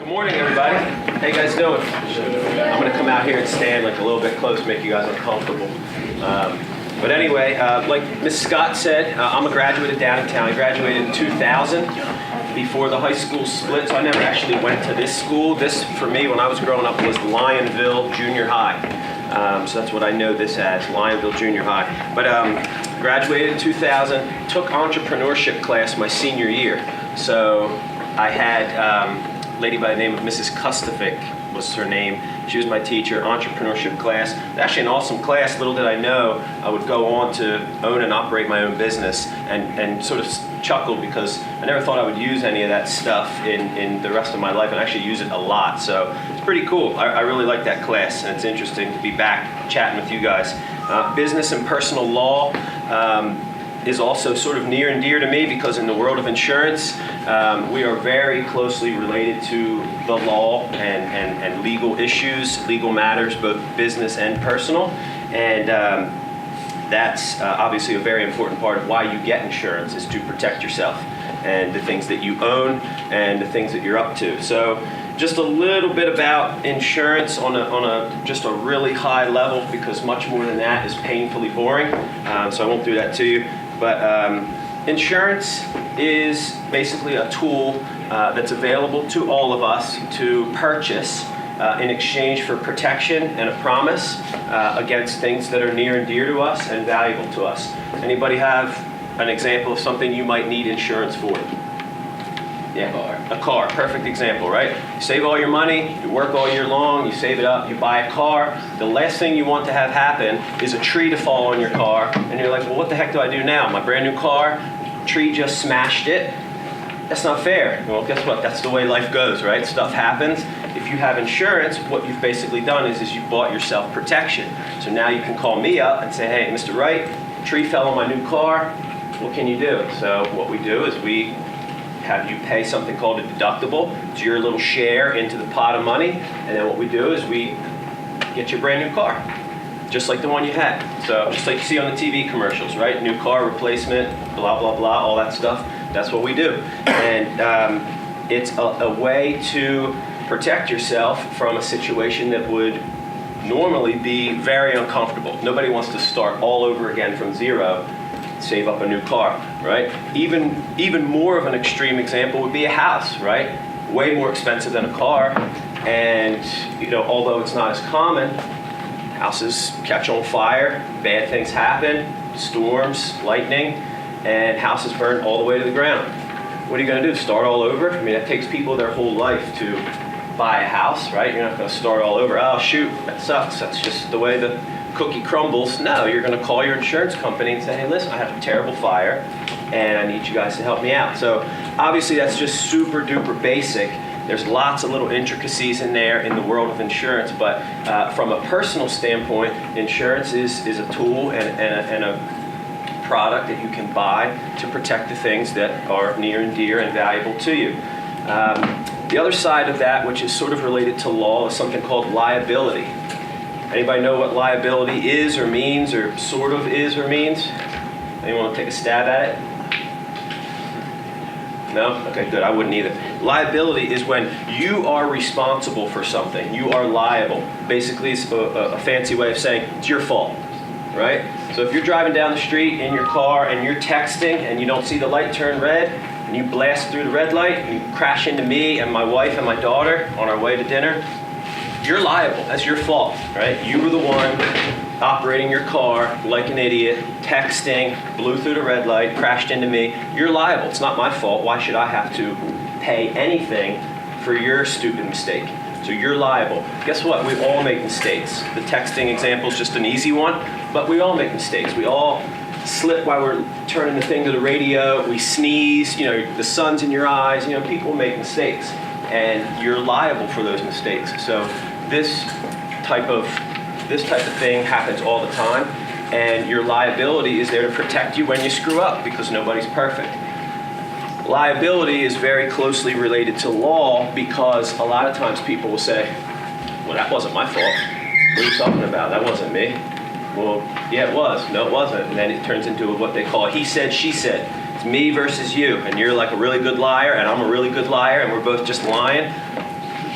Good morning, everybody. How you guys doing? I'm going to come out here and stand like a little bit close, make you guys uncomfortable. But anyway, like Ms. Scott said, I'm a graduate of Downtown. I graduated in 2000 before the high school split, so I never actually went to this school. This, for me, when I was growing up, was Lionville Junior High. So that's what I know this as, Lionville Junior High. But graduated in 2000, took entrepreneurship class my senior year. So I had a lady by the name of Mrs. Kustovic was her name. She was my teacher, entrepreneurship class. Actually an awesome class. Little did I know I would go on to own and operate my own business, and sort of chuckled because I never thought I would use any of that stuff in the rest of my life, and actually use it a lot. So it's pretty cool. I really like that class, and it's interesting to be back chatting with you guys. Business and personal law is also sort of near and dear to me because in the world of insurance, we are very closely related to the law and legal issues, legal matters, both business and personal. And that's obviously a very important part of why you get insurance, is to protect yourself and the things that you own and the things that you're up to. So just a little bit about insurance on just a really high level, because much more than that is painfully boring. So I won't do that to you. But insurance is basically a tool that's available to all of us to purchase in exchange for protection and a promise against things that are near and dear to us and valuable to us. Anybody have an example of something you might need insurance for? Yeah, a car, perfect example, right? You save all your money, you work all year long, you save it up, you buy a car. The last thing you want to have happen is a tree to fall on your car, and you're like, well, what the heck do I do now? My brand new car, tree just smashed it. That's not fair. Well, guess what? That's the way life goes, right? Stuff happens. If you have insurance, what you've basically done is you've bought yourself protection. So now you can call me up and say, hey, Mr. Wright, tree fell on my new car. What can you do? So what we do is we have you pay something called a deductible. It's your little share into the pot of money, and then what we do is we get you a brand new car, just like the one you had. So just like you see on the TV commercials, right? New car replacement, blah, blah, blah, all that stuff. That's what we do. And it's a way to protect yourself from a situation that would normally be very uncomfortable. Nobody wants to start all over again from zero, save up a new car, right? Even more of an extreme example would be a house, right? Way more expensive than a car. And although it's not as common, houses catch on fire, bad things happen, storms, lightning, and houses burn all the way to the ground. What are you going to do? Start all over? I mean, it takes people their whole life to buy a house, right? You're not going to start all over. Oh, shoot, that sucks. That's just the way the cookie crumbles. No, you're going to call your insurance company and say, hey, listen, I had a terrible fire, and I need you guys to help me out. So obviously that's just super duper basic. There's lots of little intricacies in there in the world of insurance, but from a personal standpoint, insurance is a tool and a product that you can buy to protect the things that are near and dear and valuable to you. The other side of that, which is sort of related to law, is something called liability. Anybody know what liability is or means, or sort of is or means? Anyone want to take a stab at it? No? Okay, good. I wouldn't either. Liability is when you are responsible for something. You are liable. Basically, it's a fancy way of saying it's your fault, right? So if you're driving down the street in your car and you're texting and you don't see the light turn red, and you blast through the red light and you crash into me and my wife and my daughter on our way to dinner, you're liable. That's your fault, right? You were the one operating your car like an idiot, texting, blew through the red light, crashed into me. You're liable. It's not my fault. Why should I have to pay anything for your stupid mistake? So you're liable. Guess what? We all make mistakes. The texting example is just an easy one, but we all make mistakes. We all slip while we're turning the thing to the radio. We sneeze. The sun's in your eyes. People make mistakes, and you're liable for those mistakes. So this type of thing happens all the time, and your liability is there to protect you when you screw up, because nobody's perfect. Liability is very closely related to law, because a lot of times people will say, well, that wasn't my fault. What are you talking about? That wasn't me. Well, yeah, it was. No, it wasn't. And then it turns into what they call he said, she said. It's me versus you, and you're like a really good liar, and I'm a really good liar, and we're both just lying.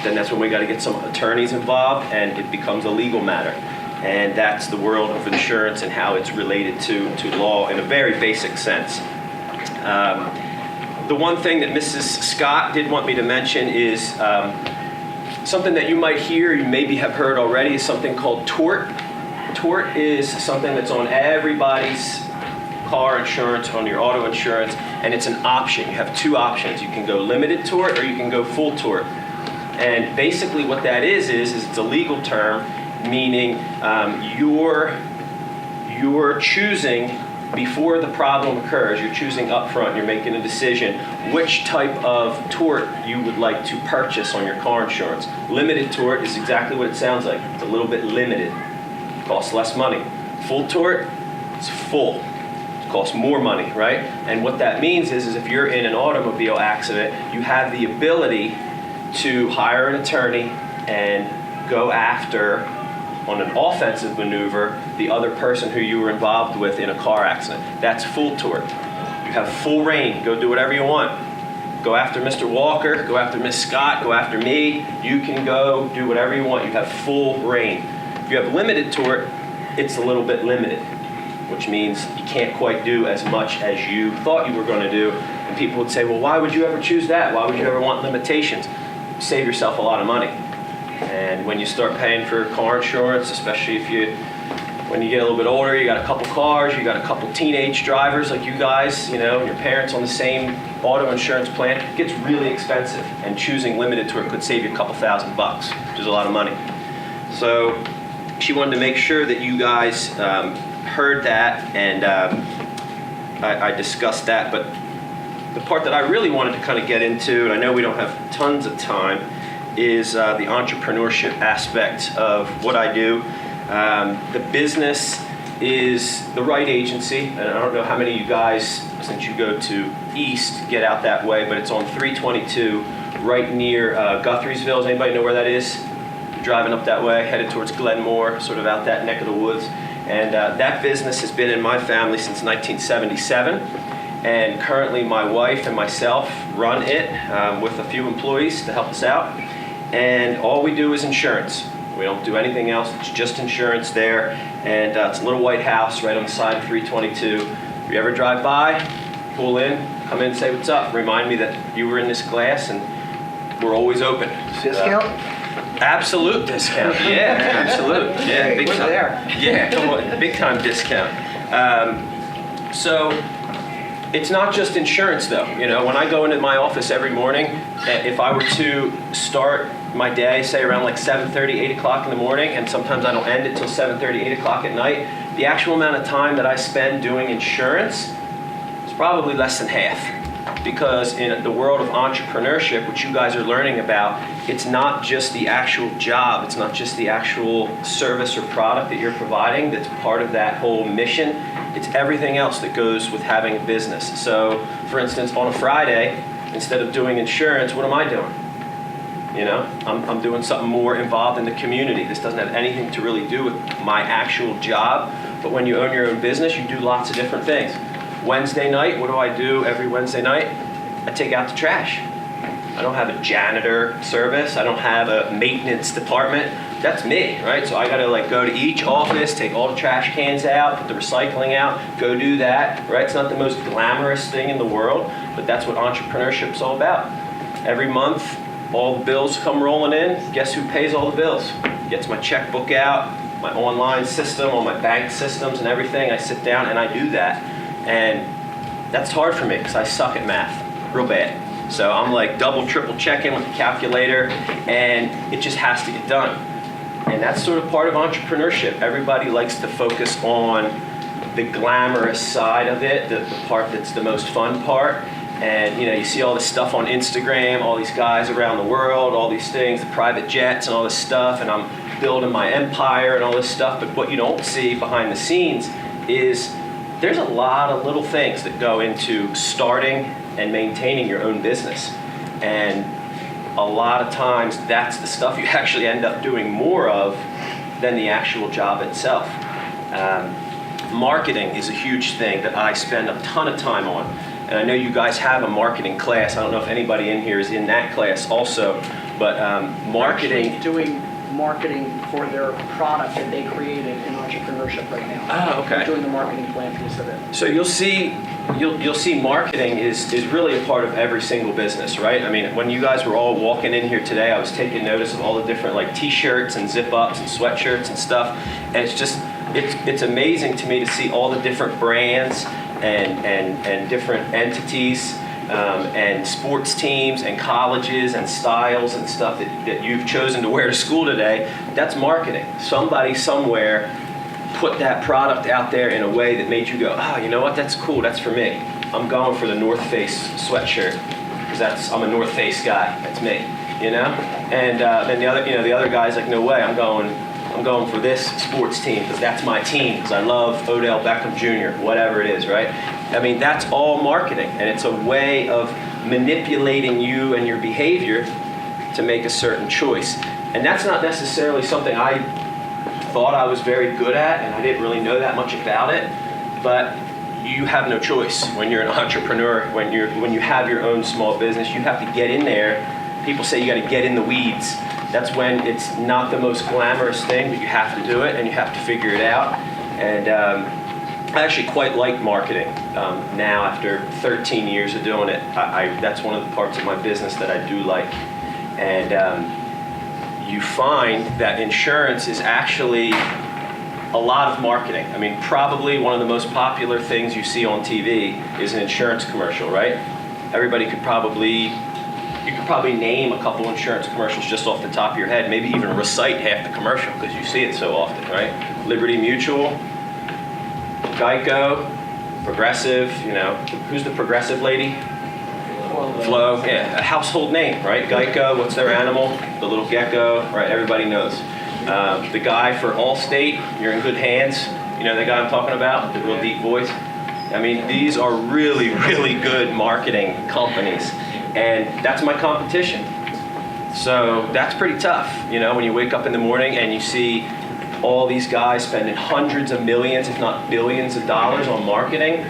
then that's when we got to get some attorneys involved, and it becomes a legal matter. And that's the world of insurance and how it's related to law in a very basic sense. The one thing that Mrs. Scott did want me to mention is something that you might hear, you maybe have heard already, is something called tort. Tort is something that's on everybody's car insurance, on your auto insurance, and it's an option. You have two options. You can go limited tort or you can go full tort. And basically what that is it's a legal term, meaning you're choosing, before the problem occurs, you're choosing up front, you're making a decision which type of tort you would like to purchase on your car insurance. Limited tort is exactly what it sounds like. It's a little bit limited. It costs less money. Full tort, it's full. It costs more money, right? And what that means is if you're in an automobile accident, you have the ability to hire an attorney and go after, on an offensive maneuver, the other person who you were involved with in a car accident. That's full tort. You have full reign. Go do whatever you want. Go after Mr. Walker, go after Miss Scott, go after me. You can go do whatever you want. You have full reign. If you have limited tort, it's a little bit limited, which means you can't quite do as much as you thought you were going to do. And people would say, well, why would you ever choose that? Why would you ever want limitations? You save yourself a lot of money. And when you start paying for car insurance, especially when you get a little bit older, you got a couple cars, you got a couple teenage drivers like you guys, your parents on the same auto insurance plan, it gets really expensive. And choosing limited tort could save you a couple $1,000, which is a lot of money. So she wanted to make sure that you guys heard that, and I discussed that. But the part that I really wanted to kind of get into, and I know we don't have tons of time, is the entrepreneurship aspect of what I do. The business is the Wright agency, and I don't know how many of you guys, since you go to East, get out that way, but it's on 322, right near Guthriesville. Does anybody know where that is? You're driving up that way, headed towards Glenmore, sort of out that neck of the woods. And that business has been in my family since 1977. And currently my wife and myself run it with a few employees to help us out. And all we do is insurance. We don't do anything else. It's just insurance there. And it's a little white house right on the side of 322. If you ever drive by, pull in, come in and say what's up. Remind me that you were in this class, and we're always open. Discount? Absolute discount. Yeah, absolute. Yeah, big We're time. there. Yeah, come on, big time discount. So it's not just insurance though. When I go into my office every morning, if I were to start my day, say around like 7:30, 8 o'clock in the morning, and sometimes I don't end it till 7:30, 8 o'clock at night, the actual amount of time that I spend doing insurance is probably less than half. Because in the world of entrepreneurship, which you guys are learning about, it's not just the actual job, it's not just the actual service or product that you're providing that's part of that whole mission. It's everything else that goes with having a business. So, for instance, on a Friday, instead of doing insurance, what am I doing? I'm doing something more involved in the community. This doesn't have anything to really do with my actual job, but when you own your own business, you do lots of different things. Wednesday night, what do I do every Wednesday night? I take out the trash. I don't have a janitor service. I don't have a maintenance department. That's me, right? So I gotta go to each office, take all the trash cans out, put the recycling out, go do that, right? It's not the most glamorous thing in the world, but that's what entrepreneurship's all about. Every month, all the bills come rolling in. Guess who pays all the bills? Gets my checkbook out, my online system, all my bank systems and everything. I sit down and I do that. And that's hard for me because I suck at math, real bad. So I'm double, triple checking with the calculator, and it just has to get done. And that's sort of part of entrepreneurship. Everybody likes to focus on the glamorous side of it, the part that's the most fun part. And you see all this stuff on Instagram, all these guys around the world, all these things, the private jets and all this stuff, and I'm building my empire and all this stuff. But what you don't see behind the scenes is there's a lot of little things that go into starting and maintaining your own business. And a lot of times that's the stuff you actually end up doing more of than the actual job itself. Marketing is a huge thing that I spend a ton of time on. And I know you guys have a marketing class. I don't know if anybody in here is in that class also. But marketing. Actually doing marketing for their product that they created in entrepreneurship right now. Oh, okay. We're doing the marketing plan piece of it. So you'll see marketing is really a part of every single business, right? I mean, when you guys were all walking in here today, I was taking notice of all the different like t-shirts and zip-ups and sweatshirts and stuff, and it's amazing to me to see all the different brands and different entities and sports teams and colleges and styles and stuff that you've chosen to wear to school today. That's marketing. Somebody somewhere put that product out there in a way that made you go, oh, you know what, that's cool, that's for me. I'm going for the North Face sweatshirt because I'm a North Face guy, that's me, you know? And then the other guy's like, no way, I'm going for this sports team because that's my team because I love Odell Beckham Jr., whatever it is, right? I mean, that's all marketing, and it's a way of manipulating you and your behavior to make a certain choice. And that's not necessarily something I thought I was very good at, and I didn't really know that much about it, but you have no choice when you're an entrepreneur, when you have your own small business. You have to get in there. People say you got to get in the weeds. That's when it's not the most glamorous thing, but you have to do it and you have to figure it out. And I actually quite like marketing now after 13 years of doing it. That's one of the parts of my business that I do like. And you find that insurance is actually a lot of marketing. I mean, probably one of the most popular things you see on TV is an insurance commercial, right? You could probably name a couple insurance commercials just off the top of your head, maybe even recite half the commercial because you see it so often, right? Liberty Mutual, Geico, Progressive, you know, who's the Progressive lady? Flo, yeah, a household name, right? Geico, what's their animal? The little gecko, right? Everybody knows. The guy for Allstate, you're in good hands. You know the guy I'm talking about, the real deep voice? I mean, these are really, really good marketing companies. And that's my competition. So that's pretty tough, you know, when you wake up in the morning and you see all these guys spending hundreds of millions, if not billions of dollars on marketing.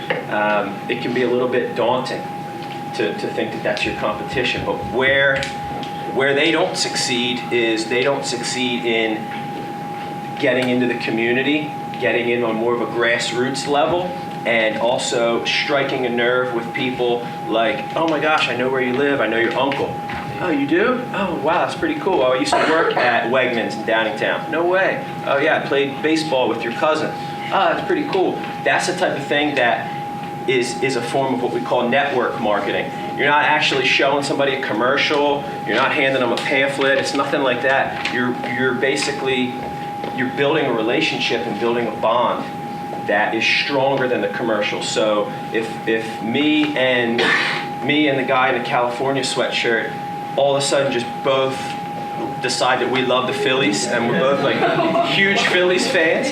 It can be a little bit daunting to think that that's your competition. But where they don't succeed is they don't succeed in getting into the community, getting in on more of a grassroots level, and also striking a nerve with people like, oh my gosh, I know where you live, I know your uncle. Oh, you do? Oh, wow, that's pretty cool. Oh, I used to work at Wegmans in Downingtown. No way. Oh yeah, I played baseball with your cousin. Oh, that's pretty cool. That's the type of thing that is a form of what we call network marketing. You're not actually showing somebody a commercial, you're not handing them a pamphlet, it's nothing like that. You're basically building a relationship and building a bond that is stronger than the commercial. So if me and the guy in the California sweatshirt all of a sudden just both decide that we love the Phillies and we're both like huge Phillies fans,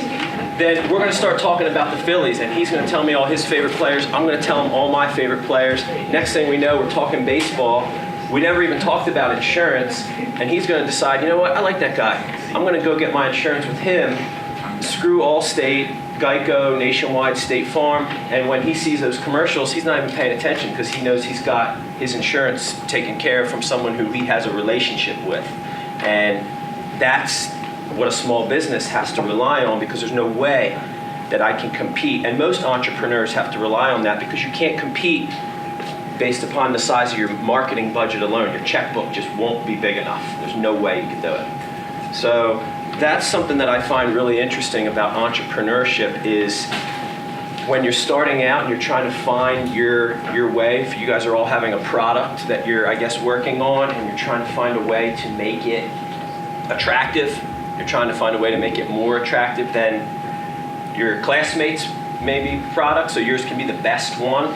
then we're going to start talking about the Phillies, and he's going to tell me all his favorite players. I'm going to tell him all my favorite players. Next thing we know, we're talking baseball. We never even talked about insurance, and he's going to decide, you know what, I like that guy. I'm going to go get my insurance with him. Screw Allstate, Geico, Nationwide, State Farm, and when he sees those commercials, he's not even paying attention because he knows he's got his insurance taken care of from someone who he has a relationship with. And that's what a small business has to rely on, because there's no way that I can compete. And most entrepreneurs have to rely on that, because you can't compete based upon the size of your marketing budget alone. Your checkbook just won't be big enough. There's no way you can do it. So that's something that I find really interesting about entrepreneurship, is when you're starting out and you're trying to find your way. If you guys are all having a product that you're, I guess, working on, and you're trying to find a way to make it attractive, you're trying to find a way to make it more attractive than your classmates' maybe product, so yours can be the best one.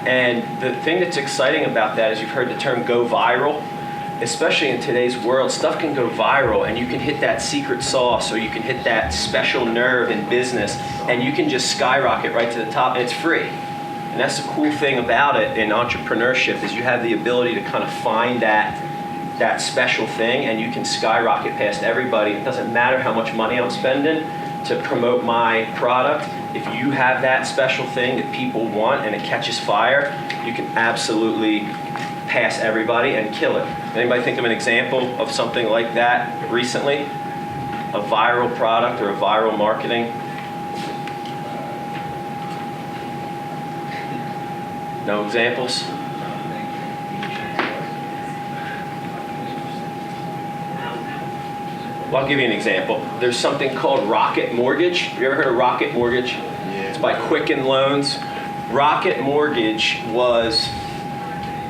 And the thing that's exciting about that is, you've heard the term go viral. Especially in today's world, stuff can go viral, and you can hit that secret sauce, or you can hit that special nerve in business, and you can just skyrocket right to the top, and it's free. And that's the cool thing about it in entrepreneurship, is you have the ability to kind of find that special thing, and you can skyrocket past everybody. It doesn't matter how much money I'm spending to promote my product. If you have that special thing that people want and it catches fire, you can absolutely pass everybody and kill it. Anybody think of an example of something like that recently? A viral product or a viral marketing? No examples? Well, I'll give you an example. There's something called Rocket Mortgage. Have you ever heard of Rocket Mortgage? It's by Quicken Loans. Rocket Mortgage was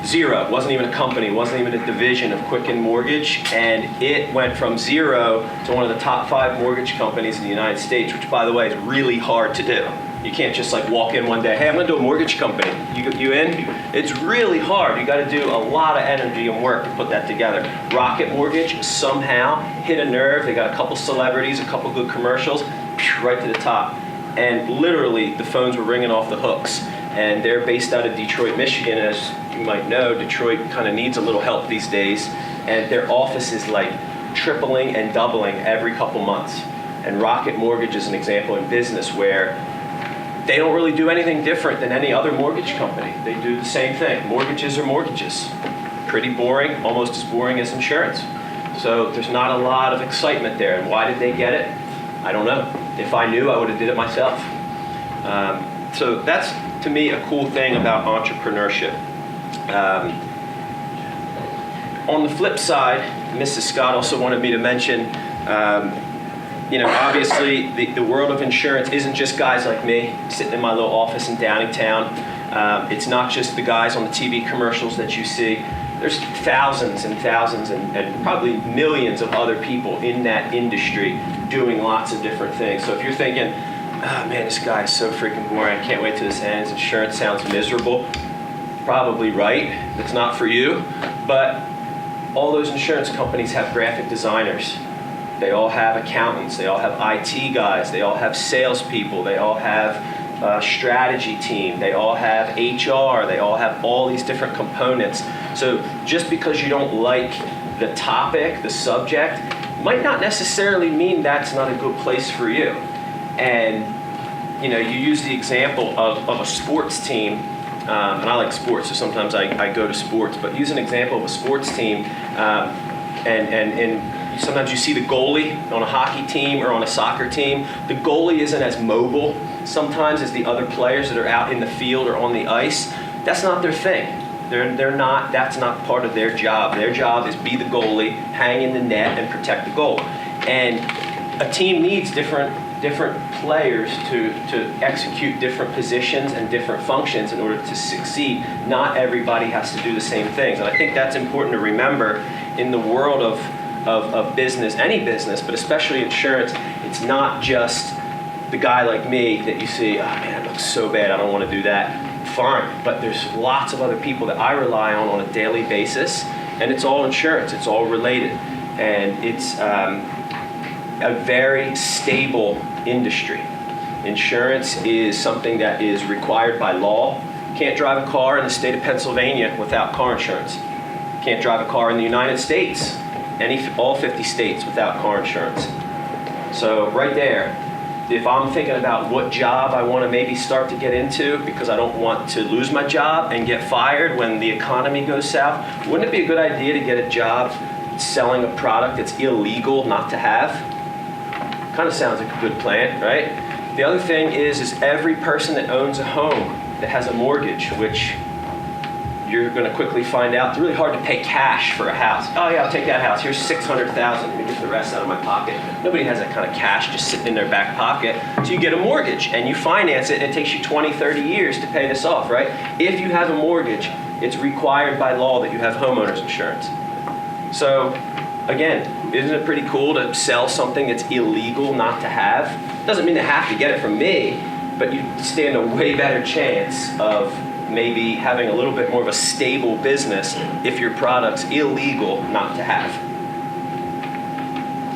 zero. It wasn't even a company. It wasn't even a division of Quicken Mortgage. And it went from zero to one of the top 5 mortgage companies in the United States, which, by the way, is really hard to do. You can't just like walk in one day, hey, I'm going to do a mortgage company. You in? It's really hard. You got to do a lot of energy and work to put that together. Rocket Mortgage somehow hit a nerve. They got a couple celebrities, a couple good commercials, right to the top. And literally, the phones were ringing off the hooks. And they're based out of Detroit, Michigan. As you might know, Detroit kind of needs a little help these days. And their office is like tripling and doubling every couple months. And Rocket Mortgage is an example in business where they don't really do anything different than any other mortgage company. They do the same thing. Mortgages are mortgages. Pretty boring, almost as boring as insurance. So there's not a lot of excitement there. And why did they get it? I don't know. If I knew, I would have did it myself. So that's, to me, a cool thing about entrepreneurship. On the flip side, Mrs. Scott also wanted me to mention, obviously the world of insurance isn't just guys like me sitting in my little office in Downingtown. It's not just the guys on the TV commercials that you see. There's thousands and thousands and probably millions of other people in that industry doing lots of different things. So if you're thinking, oh man, this guy is so freaking boring, I can't wait till this ends, insurance sounds miserable, probably right, it's not for you. But all those insurance companies have graphic designers. They all have accountants, they all have IT guys, they all have salespeople, they all have a strategy team, they all have HR, they all have all these different components. So just because you don't like the topic, the subject, might not necessarily mean that's not a good place for you. And you use the example of a sports team, and I like sports, so sometimes I go to sports, but use an example of a sports team, and sometimes you see the goalie on a hockey team or on a soccer team. The goalie isn't as mobile sometimes as the other players that are out in the field or on the ice. That's not their thing. They're not. That's not part of their job. Their job is be the goalie, hang in the net, and protect the goal. And a team needs different players to execute different positions and different functions in order to succeed. Not everybody has to do the same things. And I think that's important to remember in the world of business, any business, but especially insurance. It's not just the guy like me that you see, oh man, it looks so bad, I don't want to do that. Fine, but there's lots of other people that I rely on a daily basis, and it's all insurance, it's all related. And it's a very stable industry. Insurance is something that is required by law. You can't drive a car in the state of Pennsylvania without car insurance. You can't drive a car in the United States, all 50 states without car insurance. So right there, if I'm thinking about what job I want to maybe start to get into because I don't want to lose my job and get fired when the economy goes south, wouldn't it be a good idea to get a job selling a product that's illegal not to have? Kind of sounds like a good plan, right? The other thing is every person that owns a home that has a mortgage, which you're going to quickly find out, it's really hard to pay cash for a house. Oh yeah, I'll take that house. Here's $600,000. Let me get the rest out of my pocket. Nobody has that kind of cash just sitting in their back pocket. So you get a mortgage and you finance it, and it takes you 20, 30 years to pay this off, right? If you have a mortgage, it's required by law that you have homeowners insurance. So again, isn't it pretty cool to sell something that's illegal not to have? Doesn't mean they have to get it from me, but you stand a way better chance of maybe having a little bit more of a stable business if your product's illegal not to have.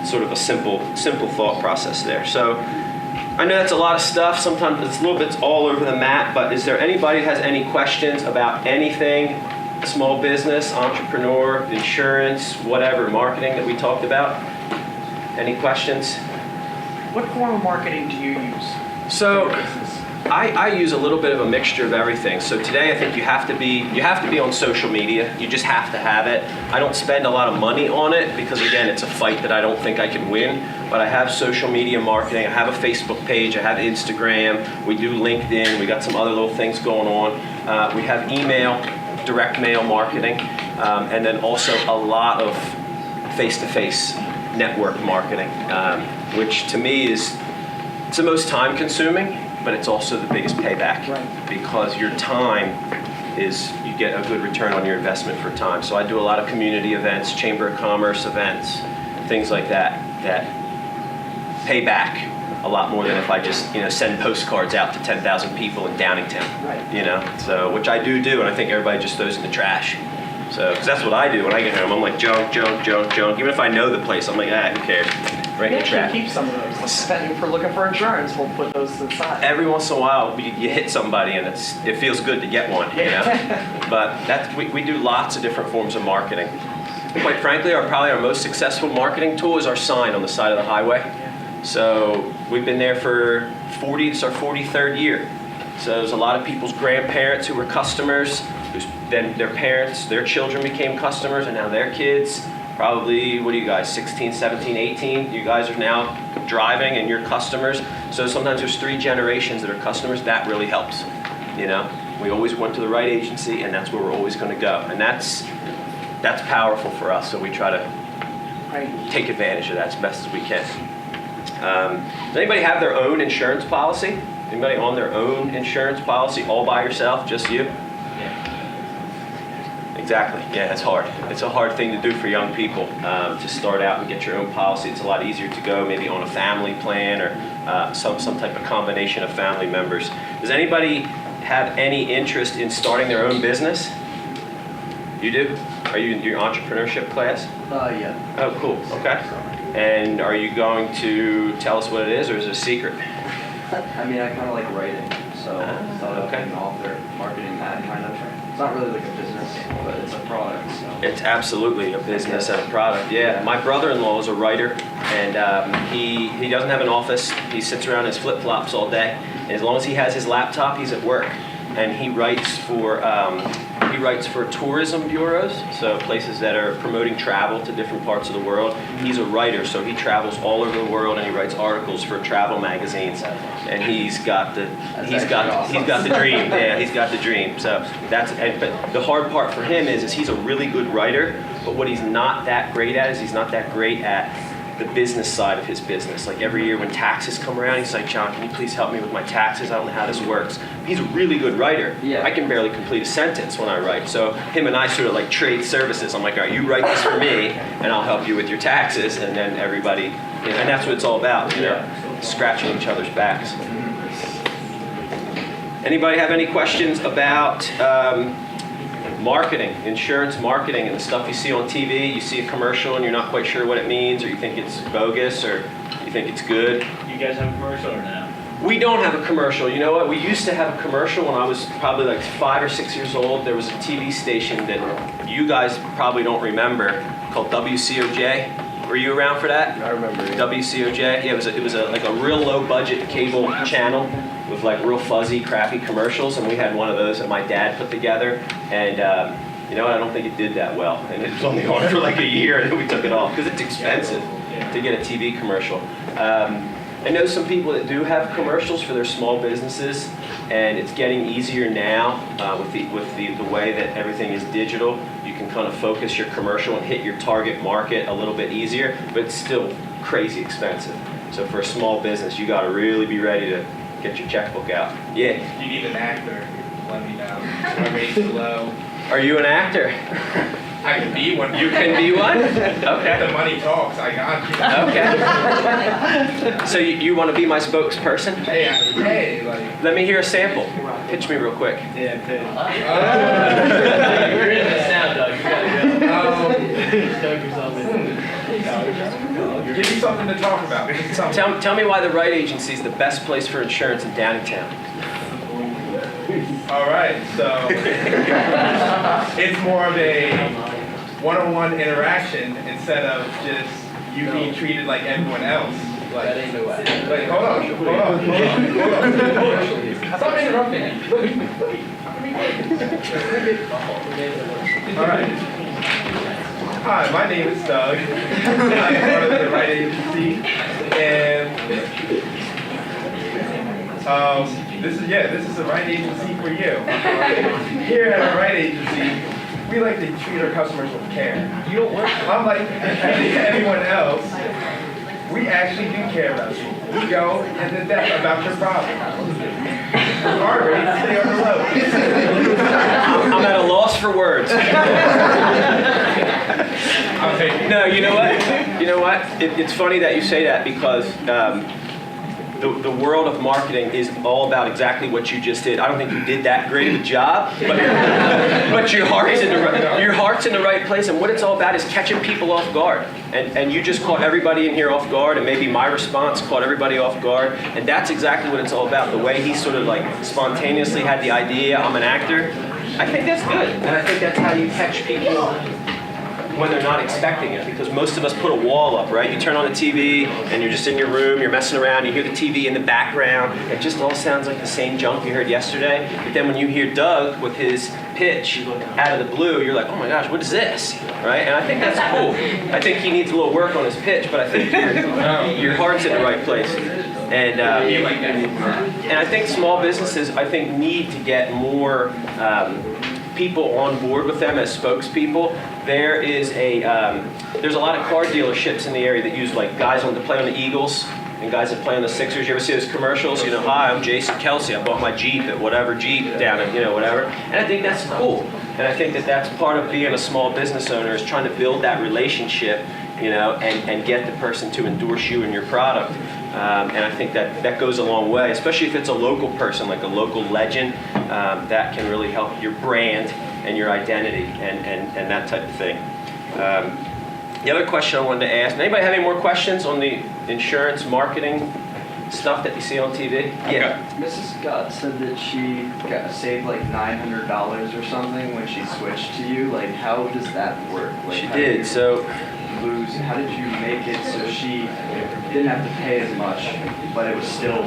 Sort of a simple thought process there. So I know that's a lot of stuff. Sometimes it's a little bit all over the map, but is there anybody that has any questions about anything? Small business, entrepreneur, insurance, whatever, marketing that we talked about? Any questions? What form of marketing do you use? So I use a little bit of a mixture of everything. So today I think you have to be on social media. You just have to have it. I don't spend a lot of money on it because again, it's a fight that I don't think I can win. But I have social media marketing. I have a Facebook page. I have Instagram. We do LinkedIn. We got some other little things going on. We have email, direct mail marketing, and then also a lot of face-to-face network marketing, which to me it's the most time consuming, but it's also the biggest payback. Right. Because your time you get a good return on your investment for time. So I do a lot of community events, Chamber of Commerce events, things like that pay back a lot more than if I just send postcards out to 10,000 people in Downingtown. Right. So which I do, and I think everybody just throws it in the trash. So, because that's what I do when I get home. I'm like, junk. Even if I know the place, I'm like, who cares? Right We in the trash. actually keep some of those. Like, spending for looking for insurance, we'll put those to the side. Every once in a while, you hit somebody, and it feels good to get one, But we do lots of different forms of marketing. Quite frankly, probably our most successful marketing tool is our sign on the side of the highway. So we've been there for it's our 43rd year. So there's a lot of people's grandparents who were customers, then their parents, their children became customers, and now their kids, probably, what are you guys, 16, 17, 18? You guys are now driving and you're customers. So sometimes there's 3 generations that are customers. That really helps, We always went to the right agency, and that's where we're always going to go. And that's powerful for us, so we try to take advantage of that as best as we can. Does anybody have their own insurance policy? Anybody on their own insurance policy all by yourself, just you? Exactly. Yeah, it's hard. It's a hard thing to do for young people to start out and get your own policy. It's a lot easier to go maybe on a family plan or some type of combination of family members. Does anybody have any interest in starting their own business? You do? Are you in your entrepreneurship class? Yeah. Oh, cool. Okay. And are you going to tell us what it is, or is it a secret? I mean, I kind of like writing, so okay. An author, marketing that kind of. It's not really like a business, but it's a product. So. It's absolutely a business and a product. Yeah, my brother-in-law is a writer, and he doesn't have an office. He sits around in his flip-flops all day, and as long as he has his laptop, he's at work. And he writes for tourism bureaus, so places that are promoting travel to different parts of the world. He's a writer, so he travels all over the world and he writes articles for travel magazines. And he's got the dream. Yeah, he's got the dream. So but the hard part for him is he's a really good writer, but what he's not that great at is he's not that great at the business side of his business. Like every year when taxes come around, he's like, John, can you please help me with my taxes? I don't know how this works. He's a really good writer. Yeah. I can barely complete a sentence when I write. So him and I sort of like trade services. I'm like, all right, you write this for me, and I'll help you with your taxes. And then everybody, and that's what it's all about, scratching each other's backs. Anybody have any questions about marketing, insurance marketing, and the stuff you see on TV? You see a commercial and you're not quite sure what it means, or you think it's bogus, or you think it's good. You guys have a commercial or no? We don't have a commercial. You know what? We used to have a commercial when I was probably like 5 or 6 years old. There was a TV station that you guys probably don't remember called WCOJ. Were you around for that? I remember. Yeah. WCOJ. Yeah, it was like a real low budget cable channel with like real fuzzy, crappy commercials, and we had one of those that my dad put together. And you know what? I don't think it did that well, and it was only on for like a year, and then we took it off because it's expensive to get a TV commercial. I know some people that do have commercials for their small businesses, and it's getting easier now with the way that everything is digital. You can kind of focus your commercial and hit your target market a little bit easier, but it's still crazy expensive. So for a small business, you got to really be ready to get your checkbook out. Yeah. You need an actor. Let me know. My rate's low. Are you an actor? I can be one. You can be one? If Okay. the money talks, I got you. Okay. So you want to be my spokesperson? Hey, like. Let me hear a sample. Pitch me real quick. Yeah, you're in this now, Doug. You gotta go. Doug yourself in. Give me something to talk about. Give me something. Tell me why the Wright Agency is the best place for insurance in Downingtown. All right, so it's more of a one-on-one interaction instead of just you being treated like everyone else. Like, That ain't no way. Wait, hold on. Stop interrupting me. Look at me. All right. Hi, my name is Doug. I'm part of the Wright agency, and this is the Wright agency for you. Here at the Wright agency, we like to treat our customers with care. You don't work. Unlike anyone else, we actually do care about you. We go into depth about your problem. Our rates stay on the low. I'm at a loss for words. I'll take it. No, you know what? You know what? It's funny that you say that because the world of marketing is all about exactly what you just did. I don't think you did that great of a job, but your heart's in the right place. And what it's all about is catching people off guard. And you just caught everybody in here off guard, and maybe my response caught everybody off guard. And that's exactly what it's all about. The way he sort of like spontaneously had the idea, I'm an actor. I think that's good. And I think that's how you catch people when they're not expecting it, because most of us put a wall up, right? You turn on the TV and you're just in your room, you're messing around, you hear the TV in the background, it just all sounds like the same junk you heard yesterday. But then when you hear Doug with his pitch out of the blue, you're like, oh my gosh, what is this, right? And I think that's cool. I think he needs a little work on his pitch, but I think your heart's in the right place. And I think small businesses, need to get more people on board with them as spokespeople. There's a lot of car dealerships in the area that use like guys to play on the Eagles and guys that play on the Sixers. You ever see those commercials? You know, hi, I'm Jason Kelsey. I bought my Jeep at whatever Jeep down at, whatever. And I think that's cool. And I think that that's part of being a small business owner, is trying to build that relationship, and get the person to endorse you and your product. And I think that goes a long way, especially if it's a local person, like a local legend, that can really help your brand and your identity and that type of thing. The other question I wanted to ask, anybody have any more questions on the insurance marketing stuff that you see on TV? Yeah. Mrs. Scott said that she saved like $900 or something when she switched to you. Like, how does that work? Like, She did. So how did you make it so she didn't have to pay as much, but it was still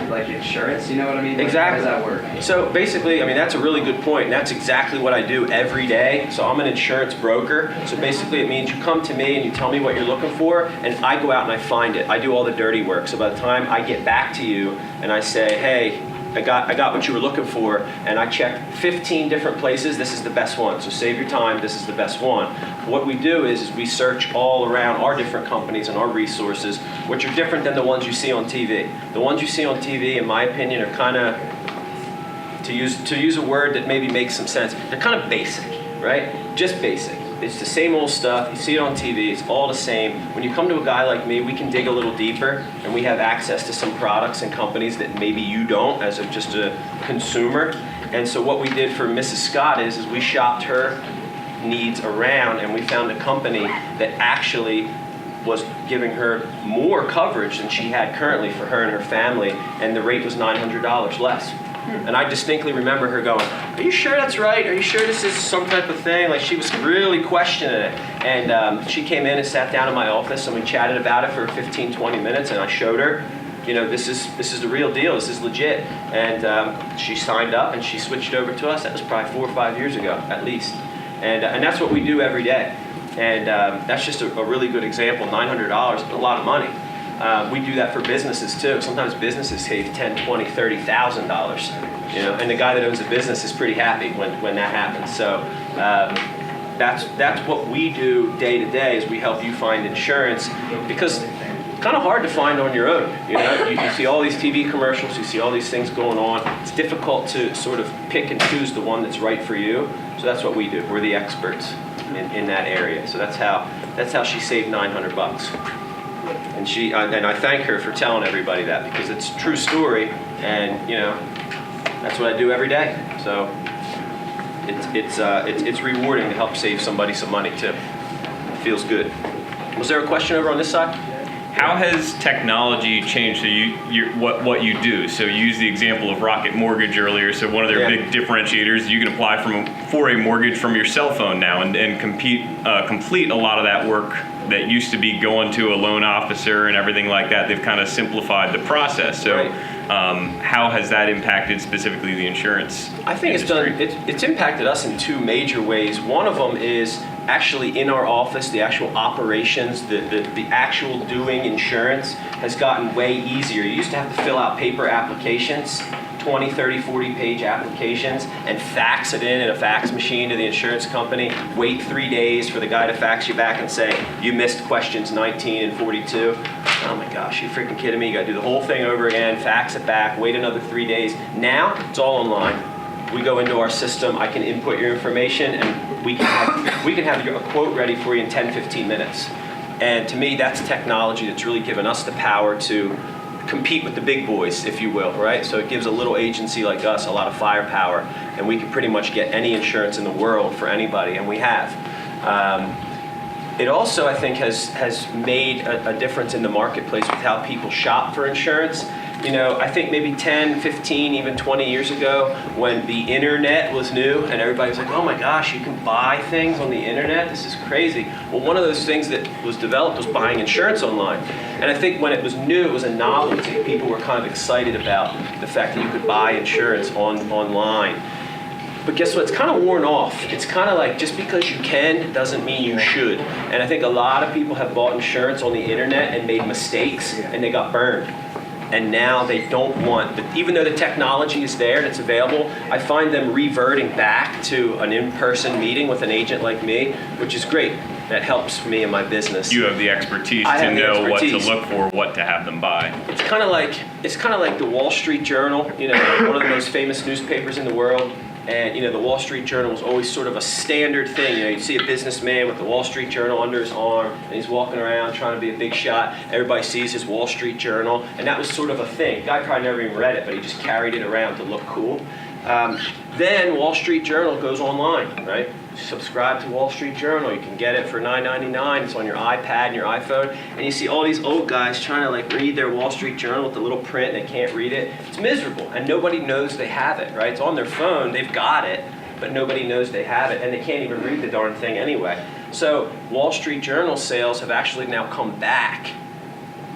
like insurance? You know what I mean? Like, exactly. How does that work? So basically, that's a really good point, and that's exactly what I do every day. So I'm an insurance broker. So basically, it means you come to me and you tell me what you're looking for, and I go out and I find it. I do all the dirty work. So by the time I get back to you and I say, hey, I got what you were looking for, and I checked 15 different places. This is the best one. So save your time. This is the best one. What we do is we search all around our different companies and our resources, which are different than the ones you see on TV. The ones you see on TV, in my opinion, are kind of, to use a word that maybe makes some sense, they're kind of basic, right? Just basic. It's the same old stuff. You see it on TV. It's all the same. When you come to a guy like me, we can dig a little deeper, and we have access to some products and companies that maybe you don't as just a consumer. And so what we did for Mrs. Scott is we shopped her needs around, and we found a company that actually was giving her more coverage than she had currently for her and her family, and the rate was $900 less. And I distinctly remember her going, are you sure that's right? Are you sure this is some type of thing? Like, she was really questioning it. And she came in and sat down in my office, and we chatted about it for 15, 20 minutes, and I showed her, this is the real deal. This is legit. And she signed up, and she switched over to us. That was probably 4 or 5 years ago, at least. And that's what we do every day. And that's just a really good example. $900 is a lot of money. We do that for businesses too. Sometimes businesses save $10,000, $20,000, $30,000. And the guy that owns a business is pretty happy when that happens. So that's what we do day to day. Is we help you find insurance, because it's kind of hard to find on your own. You see all these TV commercials, you see all these things going on. It's difficult to sort of pick and choose the one that's right for you. So that's what we do. We're the experts in that area. So that's how she saved $900. And and I thank her for telling everybody that, because it's a true story, and that's what I do every day. So it's rewarding to help save somebody some money too. It feels good. Was there a question over on this side? How has technology changed what you do? So you used the example of Rocket Mortgage earlier. So one of their big differentiators, you can apply for a mortgage from your cell phone now and complete a lot of that work that used to be going to a loan officer and everything like that. They've kind of simplified the process. So Right. how has that impacted specifically the insurance I think industry? it's impacted us in two major ways. One of them is actually in our office, the actual operations, the actual doing insurance has gotten way easier. You used to have to fill out paper applications, 20, 30, 40 page applications, and fax it in a fax machine to the insurance company, wait 3 days for the guy to fax you back and say, you missed questions 19 and 42. Oh my gosh, you freaking kidding me? You gotta do the whole thing over again, fax it back, wait another 3 days. Now, it's all online. We go into our system, I can input your information, and we can have a quote ready for you in 10, 15 minutes. And to me, that's technology that's really given us the power to compete with the big boys, if you will, right? So it gives a little agency like us a lot of firepower, and we can pretty much get any insurance in the world for anybody, and we have. It also, I think, has made a difference in the marketplace with how people shop for insurance. You know, I think maybe 10, 15, even 20 years ago, when the internet was new and everybody was like, oh my gosh, you can buy things on the internet? This is crazy. Well, one of those things that was developed was buying insurance online. And I think when it was new, it was a novelty. People were kind of excited about the fact that you could buy insurance online. But guess what? It's kind of worn off. It's kind of like just because you can doesn't mean you should. And I think a lot of people have bought insurance on the internet and made mistakes, and they got burned. And now they don't want, even though the technology is there and it's available, I find them reverting back to an in-person meeting with an agent like me, which is great. That helps me in my business. You have the expertise I to have the know expertise. what to look for, what to have them buy. It's kind of like the Wall Street Journal, you know, one of the most famous newspapers in the world. And you know, the Wall Street Journal was always sort of a standard thing. You know, you'd see a businessman with the Wall Street Journal under his arm, and he's walking around trying to be a big shot. Everybody sees his Wall Street Journal, and that was sort of a thing. The guy probably never even read it, but he just carried it around to look cool. Then Wall Street Journal goes online, right? Subscribe to Wall Street Journal. You can get it for $9.99. It's on your iPad and your iPhone. And you see all these old guys trying to like read their Wall Street Journal with the little print and they can't read it. It's miserable, and nobody knows they have it, right? It's on their phone. They've got it, but nobody knows they have it, and they can't even read the darn thing anyway. So Wall Street Journal sales have actually now come back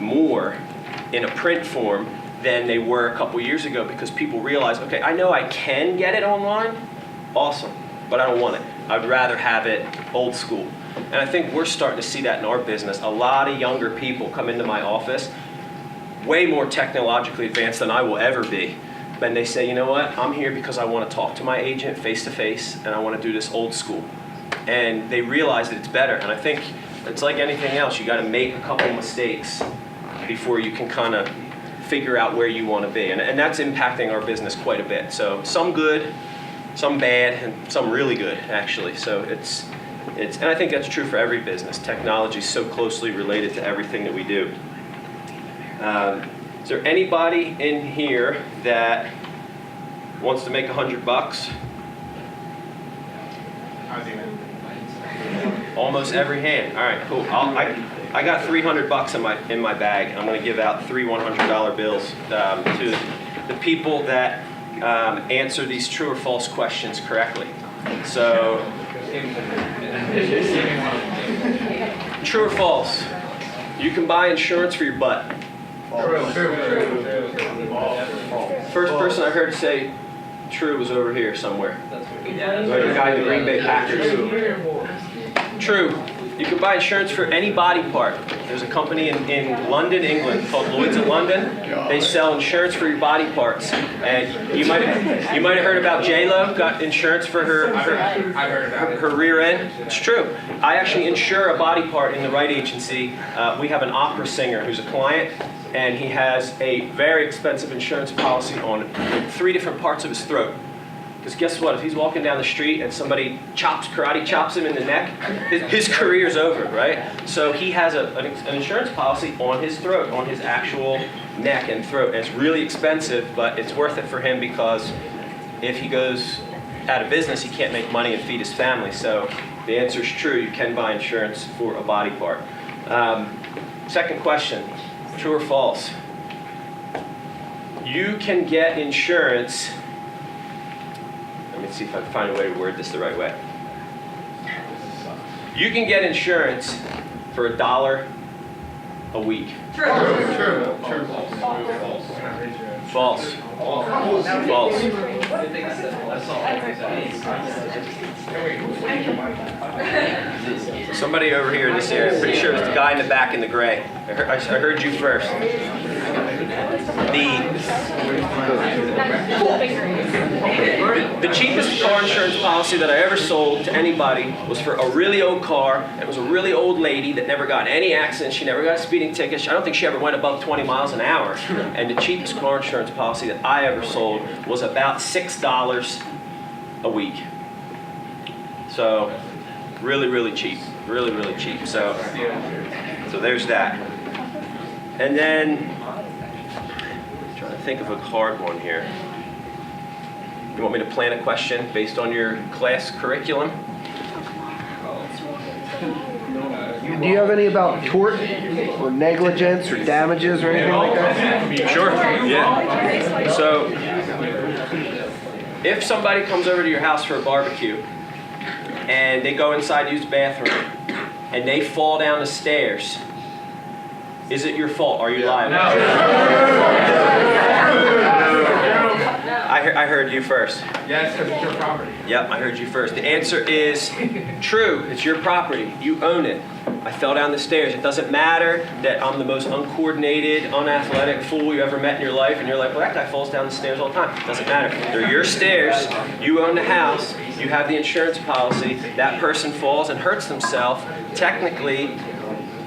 more in a print form than they were a couple years ago, because people realize, okay, I know I can get it online, awesome, but I don't want it. I'd rather have it old school. And I think we're starting to see that in our business. A lot of younger people come into my office, way more technologically advanced than I will ever be. And they say, you know what, I'm here because I want to talk to my agent face to face, and I want to do this old school. And they realize that it's better. And I think it's like anything else. You got to make a couple mistakes before you can kind of figure out where you want to be. And that's impacting our business quite a bit. So some good, some bad, and some really good, actually. So and I think that's true for every business. Technology is so closely related to everything that we do. Is there anybody in here that wants to make $100? Almost every hand. All right, cool. I got $300 in my bag. I'm going to give out 3 $100 bills to the people that answer these true or false questions correctly. So, true or false? You can buy insurance for your butt. First person I heard say true was over here somewhere. The guy in the Green Bay Packers. True. You can buy insurance for any body part. There's a company in London, England called Lloyd's of London. They sell insurance for your body parts. And you might have heard about J-Lo got insurance for her rear end. It's true. I actually insure a body part in the Wright agency. We have an opera singer who's a client, and he has a very expensive insurance policy on 3 different parts of his throat. Because guess what? If he's walking down the street and somebody karate chops him in the neck, his career's over, right? So he has an insurance policy on his throat, on his actual neck and throat. And it's really expensive, but it's worth it for him, because if he goes out of business, he can't make money and feed his family. So the answer is true. You can buy insurance for a body part. Second question, true or false? You can get insurance. Let me see if I can find a way to word this the right way. You can get insurance for $1 a week. True. False. False. Somebody over here in this area, I'm pretty sure it's the guy in the back in the gray. I heard you first. The cheapest car insurance policy that I ever sold to anybody was for a really old car. It was a really old lady that never got in any accidents. She never got a speeding ticket. I don't think she ever went above 20 miles an hour. And the cheapest car insurance policy that I ever sold was about $6 a week. So really, really cheap. Really, really cheap. So there's that. And then, I'm trying to think of a hard one here. You want me to plan a question based on your class curriculum? Do you have any about tort or negligence or damages or anything like that? Sure, yeah. So, if somebody comes over to your house for a barbecue, and they go inside to use the bathroom, and they fall down the stairs, is it your fault? Are you liable? I heard you first. Yes, because it's your property. Yep, I heard you first. The answer is true. It's your property. You own it. I fell down the stairs. It doesn't matter that I'm the most uncoordinated, unathletic fool you ever met in your life, and you're like, well, that guy falls down the stairs all the time. It doesn't matter. They're your stairs. You own the house. You have the insurance policy. That person falls and hurts themselves. Technically,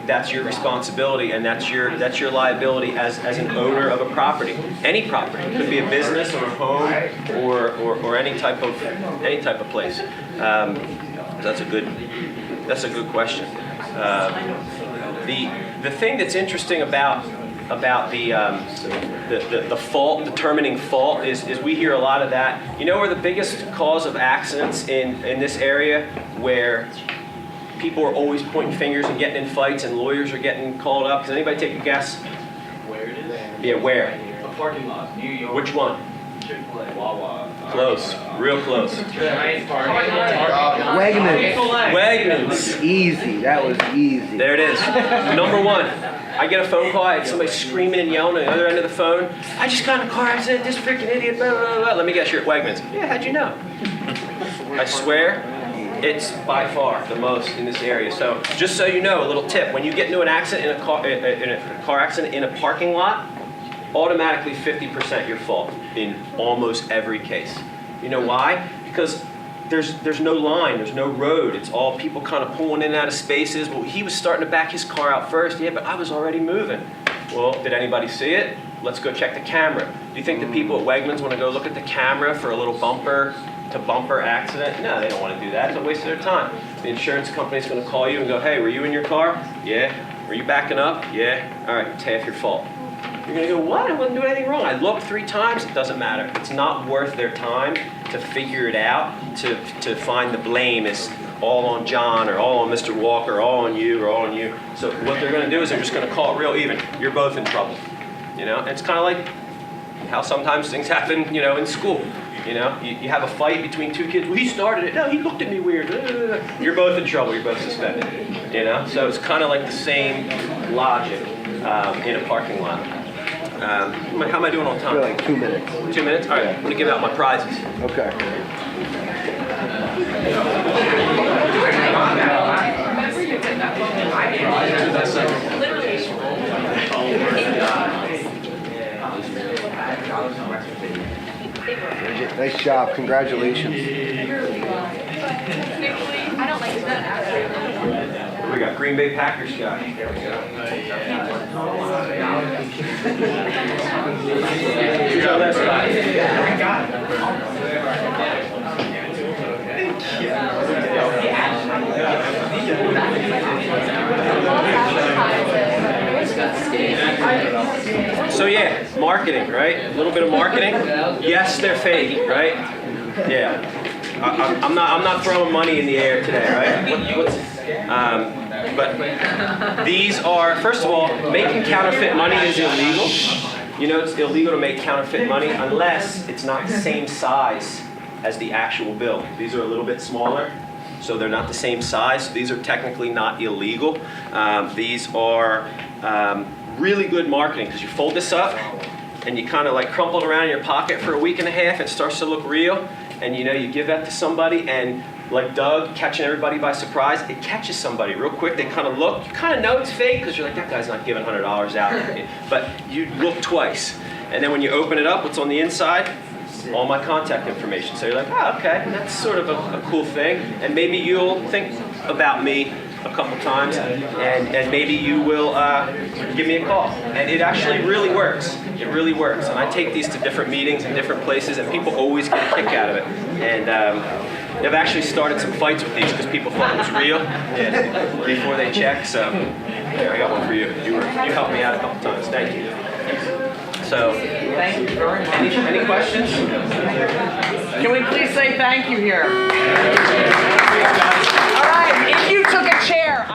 that's your responsibility, and that's your liability as an owner of a property. Any property. It could be a business or a home or any type of place. That's a good question. The thing that's interesting about the fault, determining fault, is we hear a lot of that. You know where the biggest cause of accidents in this area, where people are always pointing fingers and getting in fights and lawyers are getting called up? Does anybody take a guess? Where it is? Yeah, where? A parking lot, New York. Which one? Chick-fil-A. Wawa. Close. Real close. Wegmans. Wegmans. Easy. That was easy. There it is. Number one. I get a phone call, I had somebody screaming and yelling on the other end of the phone. I just got in a car accident, this freaking idiot, blah, blah, blah. Let me guess, you're at Wegmans. Yeah, how'd you know? I swear, it's by far the most in this area. So just so you know, a little tip: when you get into an accident in a car accident in a parking lot, automatically 50% your fault in almost every case. You know why? Because there's no line, there's no road. It's all people kind of pulling in and out of spaces. Well, he was starting to back his car out first. Yeah, but I was already moving. Well, did anybody see it? Let's go check the camera. Do you think the people at Wegmans want to go look at the camera for a little bumper-to-bumper accident? No, they don't want to do that. It's a waste of their time. The insurance company's going to call you and go, hey, were you in your car? Yeah. Were you backing up? Yeah. All right, it's half your fault. You're going to go, what? I wasn't doing anything wrong. I looked 3 times. It doesn't matter. It's not worth their time to figure it out, to find the blame is all on John or all on Mr. Walker or all on you or all on you. So what they're going to do is they're just going to call it real even. You're both in trouble. You know, and it's kind of like how sometimes things happen, you know, in school. You know, you have a fight between 2 kids. Well, he started it. No, he looked at me weird. You're both in trouble. You're both suspended. You know, so it's kind of like the same logic in a parking lot. How am I doing on time? For like 2 minutes. 2 minutes? All right, I'm going to give out my prizes. Okay. Nice job. Congratulations. I don't like that. We got Green Bay Packers guy. There we go. Here's our last So yeah, marketing, right? A little bit of marketing. Yes, they're fake, right? Yeah. I'm not throwing money in the air today, right? But these are, first of all, making counterfeit money is illegal. You know, it's illegal to make counterfeit money unless it's not the same size as the actual bill. These are a little bit smaller. so they're not the same size. So these are technically not illegal. These are really good marketing because you fold this up and you kind of like crumple it around in your pocket for a week and a half. It starts to look real, and you know, you give that to somebody, and like Doug catching everybody by surprise, it catches somebody real quick. They kind of look, you kind of know it's fake because you're like, that guy's not giving $100 out. But you look twice. And then when you open it up, what's on the inside? All my contact information. So you're like, oh, okay, that's sort of a cool thing. And maybe you'll think about me a couple times, and maybe you will give me a call. And it actually really works. It really works. And I take these to different meetings and different places, and people always get a kick out of it. And I've actually started some fights with these because people thought it was real before they check. So there, I got one for you. You helped me out a couple times. Thank you. So, Thank you very much. any questions? Can we please say thank you here? All right, if you took a chair,